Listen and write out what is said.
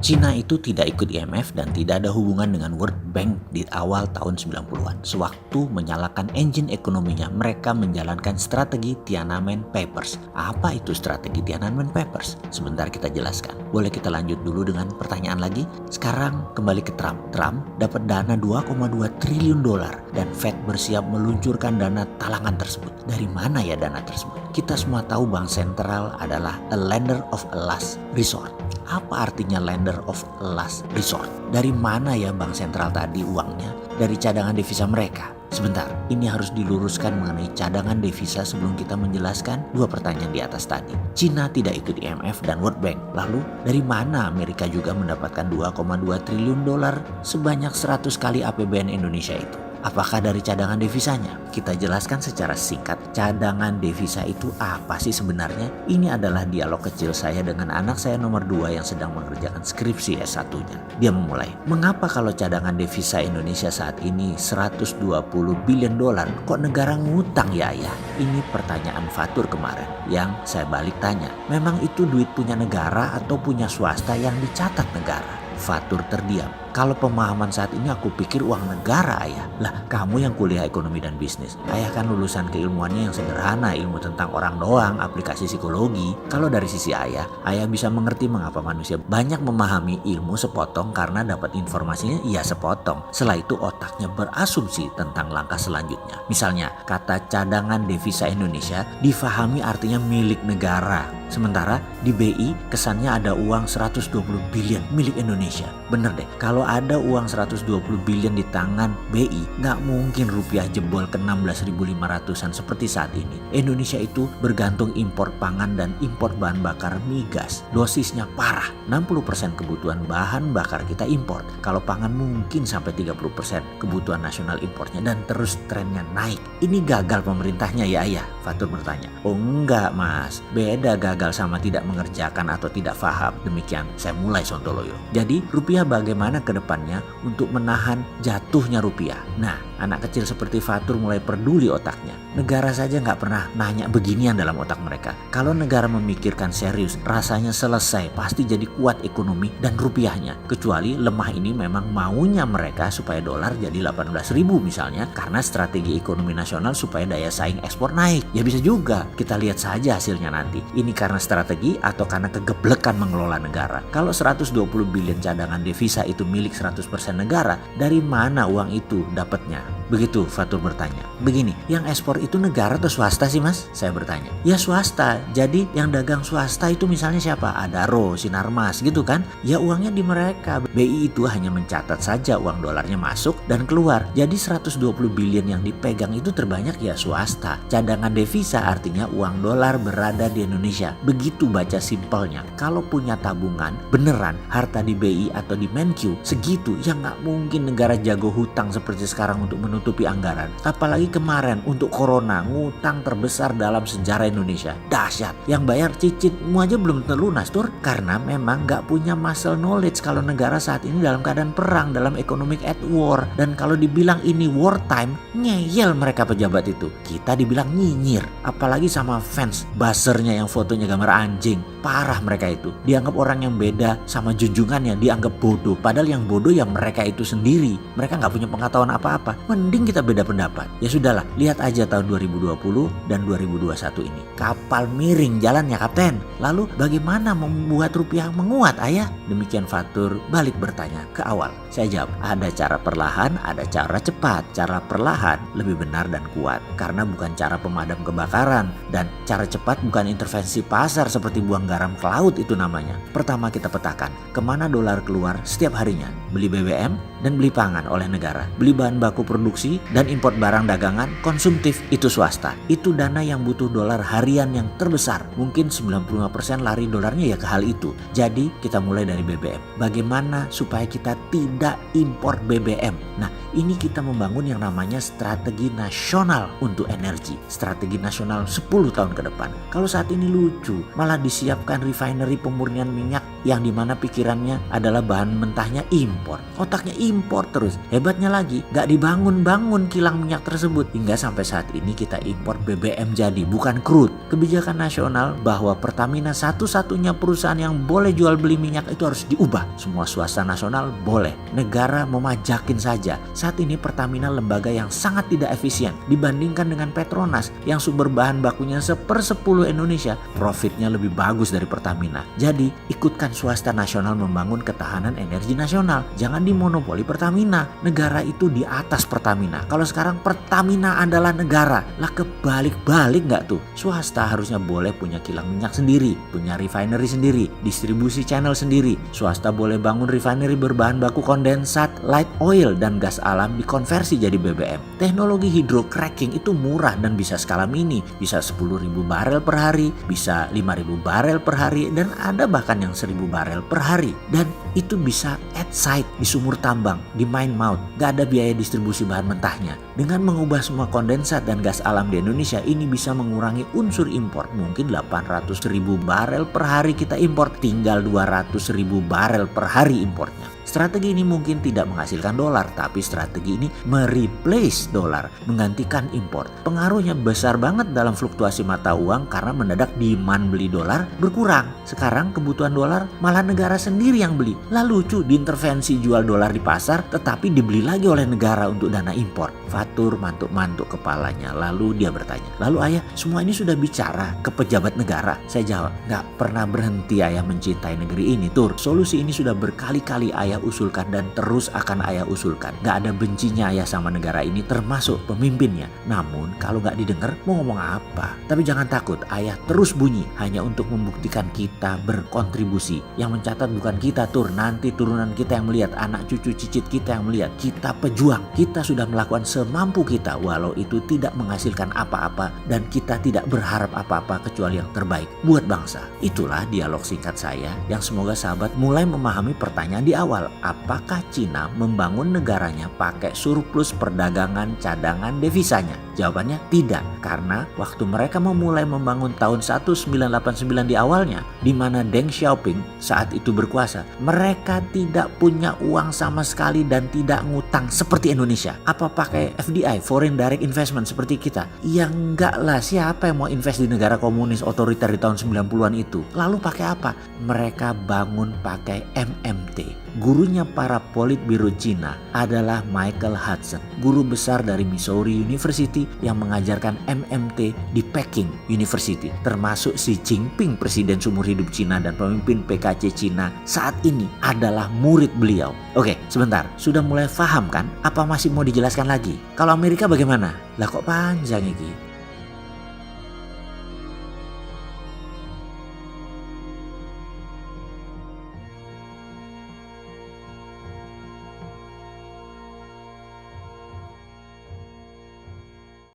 Cina itu tidak ikut IMF dan tidak ada hubungan dengan World Bank di awal tahun 90-an. Sewaktu menyalakan engine ekonominya, mereka menjalankan strategi Tiananmen Papers. Apa itu strategi Tiananmen Papers? Sebentar kita jelaskan. Boleh kita lanjut dulu dengan pertanyaan lagi? Sekarang kembali ke Trump. Trump dapat dana 2,2 triliun dolar dan Fed bersiap meluncurkan dana talangan tersebut. Dari mana ya dana tersebut? Kita semua tahu bank sentral adalah a lender of a last resort. Apa artinya lender of last resort? Dari mana ya bank sentral tadi uangnya? Dari cadangan devisa mereka. Sebentar, ini harus diluruskan mengenai cadangan devisa sebelum kita menjelaskan dua pertanyaan di atas tadi. Cina tidak ikut IMF dan World Bank. Lalu, dari mana Amerika juga mendapatkan 2,2 triliun dolar sebanyak 100 kali APBN Indonesia itu? Apakah dari cadangan devisanya? Kita jelaskan secara singkat, cadangan devisa itu apa sih sebenarnya? Ini adalah dialog kecil saya dengan anak saya nomor 2 yang sedang mengerjakan skripsi S1-nya. Dia memulai, mengapa kalau cadangan devisa Indonesia saat ini 120 billion dolar, kok negara ngutang ya ayah? Ini pertanyaan Fatur kemarin yang saya balik tanya, memang itu duit punya negara atau punya swasta yang dicatat negara? Fatur terdiam. Kalau pemahaman saat ini aku pikir uang negara ayah. Lah kamu yang kuliah ekonomi dan bisnis. Ayah kan lulusan keilmuannya yang sederhana, ilmu tentang orang doang, aplikasi psikologi. Kalau dari sisi ayah bisa mengerti mengapa manusia banyak memahami ilmu sepotong karena dapat informasinya ia sepotong. Setelah itu otaknya berasumsi tentang langkah selanjutnya. Misalnya kata cadangan devisa Indonesia difahami artinya milik negara. Sementara di BI kesannya ada uang 120 billion milik Indonesia. Bener deh, kalau ada uang 120 billion di tangan BI, nggak mungkin rupiah jebol ke 16.500-an seperti saat ini. Indonesia itu bergantung impor pangan dan impor bahan bakar migas. Dosisnya parah, 60% kebutuhan bahan bakar kita impor. Kalau pangan mungkin sampai 30% kebutuhan nasional impornya dan terus trennya naik. Ini gagal pemerintahnya ya ayah? Fatur bertanya. Oh enggak mas, beda gagal sama tidak mengerjakan atau tidak paham. Demikian saya mulai sontoloyo. Jadi rupiah bagaimana ke depannya untuk menahan jatuhnya rupiah? Nah, anak kecil seperti Fatur mulai peduli otaknya. Negara saja nggak pernah nanya beginian dalam otak mereka. Kalau negara memikirkan serius, rasanya selesai, pasti jadi kuat ekonomi dan rupiahnya. Kecuali lemah ini memang maunya mereka supaya dolar jadi 18.000 misalnya, karena strategi ekonomi nasional supaya daya saing ekspor naik. Ya bisa juga, kita lihat saja hasilnya nanti. Ini karena strategi atau karena kegeblekan mengelola negara. Kalau 120 billion cadangan devisa itu milik 100% negara, dari mana uang itu dapatnya? Begitu Fatur bertanya. Begini, yang ekspor itu negara atau swasta sih mas? Saya bertanya. Ya swasta, jadi yang dagang swasta itu misalnya siapa? Adaro, Sinarmas gitu kan? Ya uangnya di mereka. BI itu hanya mencatat saja uang dolarnya masuk dan keluar. Jadi 120 billion yang dipegang itu terbanyak ya swasta. Cadangan devisa artinya uang dolar berada di Indonesia. Begitu baca simpelnya. Kalau punya tabungan beneran harta di BI atau di Menq segitu, ya nggak mungkin negara jago hutang seperti sekarang untuk menutupi anggaran. Apalagi kemarin untuk corona, ngutang terbesar dalam sejarah Indonesia. Dahsyat. Yang bayar cicitmu aja belum terlunas tur, karena memang nggak punya muscle knowledge kalau negara saat ini dalam keadaan perang, dalam economic at war. Dan kalau dibilang ini war time, ngeyel mereka pejabat itu. Kita dibilang nyinyir, apalagi sama fans buzzernya yang fotonya gambar anjing. Parah mereka itu. Dianggap orang yang beda sama junjungannya, dianggap bodoh. Padahal yang bodoh ya mereka itu sendiri. Mereka nggak punya pengetahuan apa-apa. Mending kita beda pendapat. Ya sudahlah, lihat aja tahun 2020 dan 2021 ini. Kapal miring jalannya kapten. Lalu bagaimana membuat rupiah menguat ayah? Demikian Fatur balik bertanya ke awal. Saya jawab, ada cara perlahan, ada cara cepat. Cara perlahan lebih benar dan kuat. Karena bukan cara pemadam kebakaran. Dan cara cepat bukan intervensi pasar seperti buang garam ke laut itu namanya. Pertama kita petakan, kemana dolar keluar setiap harinya. Beli BBM dan beli pangan oleh negara. Beli bahan baku produksi dan import barang dagangan konsumtif itu swasta. Itu dana yang butuh dolar harian yang terbesar. Mungkin 95% lari dolarnya ya ke hal itu. Jadi kita mulai dari BBM. Bagaimana supaya kita tidak impor BBM? Nah ini kita membangun yang namanya strategi nasional untuk energi. Strategi nasional 10 tahun ke depan. Kalau saat ini lucu, malah disiapkan refinery pemurnian minyak yang dimana pikirannya adalah bahan mentahnya impor. Otaknya impor terus. Hebatnya lagi, gak dibangun-bangun kilang minyak tersebut. Hingga sampai saat ini kita impor BBM jadi, bukan crude. Kebijakan nasional bahwa Pertamina satu-satunya perusahaan yang boleh jual beli minyak itu harus diubah. Semua swasta nasional boleh. Negara memajakin saja. Saat ini Pertamina lembaga yang sangat tidak efisien dibandingkan dengan Petronas yang sumber bahan bakunya 1/10 Indonesia. Profitnya lebih bagus dari Pertamina. Jadi ikutkan swasta nasional membangun ketahanan energi nasional. Jangan dimonopoli Pertamina. Negara itu di atas Pertamina. Kalau sekarang Pertamina adalah negara. Lah kebalik-balik nggak tuh? Swasta harusnya boleh punya kilang minyak sendiri, punya refinery sendiri, distribusi channel sendiri. Swasta boleh bangun refinery berbahan baku kondensat, light oil, dan gas alam dikonversi jadi BBM. Teknologi hydrocracking itu murah dan bisa skala mini. Bisa 10.000 barel per hari, bisa 5.000 barel per hari, dan ada bahkan yang 1.000 barel per hari. Dan itu bisa at site, di sumur tambang, di mine mouth. Gak ada biaya distribusi bahan mentahnya. Dengan mengubah semua kondensat dan gas alam di Indonesia, ini bisa mengurangi unsur impor. Mungkin 800.000 barel per hari kita impor, tinggal 200.000 barel per hari importnya. Strategi ini mungkin tidak menghasilkan dolar, tapi strategi ini mereplace dolar, menggantikan impor. Pengaruhnya besar banget dalam fluktuasi mata uang karena mendadak demand beli dolar berkurang. Sekarang kebutuhan dolar malah negara sendiri yang beli. Lah lucu, diintervensi jual dolar di pasar tetapi dibeli lagi oleh negara untuk dana impor. Fatur mantuk-mantuk kepalanya, lalu dia bertanya, "Lalu ayah, semua ini sudah bicara ke pejabat negara?" Saya jawab, "Gak pernah berhenti ayah mencintai negeri ini, Tur. Solusi ini sudah berkali-kali ayah usulkan dan terus akan ayah usulkan. Gak ada bencinya ayah sama negara ini, termasuk pemimpinnya. Namun kalau gak didengar mau ngomong apa? Tapi jangan takut, ayah terus bunyi hanya untuk membuktikan kita berkontribusi. Yang mencatat bukan kita, Tur, nanti turunan kita yang melihat, anak cucu cicit kita yang melihat. Kita pejuang, kita sudah melakukan semampu kita walau itu tidak menghasilkan apa-apa dan kita tidak berharap apa-apa kecuali yang terbaik buat bangsa." Itulah dialog singkat saya yang semoga sahabat mulai memahami pertanyaan di awal. Apakah Cina membangun negaranya pakai surplus perdagangan cadangan devisanya? Jawabannya tidak, karena waktu mereka memulai membangun tahun 1989 di awalnya, di mana Deng Xiaoping saat itu berkuasa, mereka tidak punya uang sama sekali dan tidak ngutang seperti Indonesia. Apa pakai FDI, Foreign Direct Investment seperti kita? Ya enggak lah, siapa yang mau invest di negara komunis otoriter di tahun 90-an itu? Lalu pakai apa? Mereka bangun pakai MMT. Gurunya para politbiro Cina adalah Michael Hudson, guru besar dari Missouri University yang mengajarkan MMT di Peking University. Termasuk Xi Jinping, presiden seumur hidup Cina dan pemimpin PKC Cina saat ini adalah murid beliau. Oke, sebentar. Sudah mulai paham kan? Apa masih mau dijelaskan lagi? Kalau Amerika bagaimana? Lah kok panjang ini?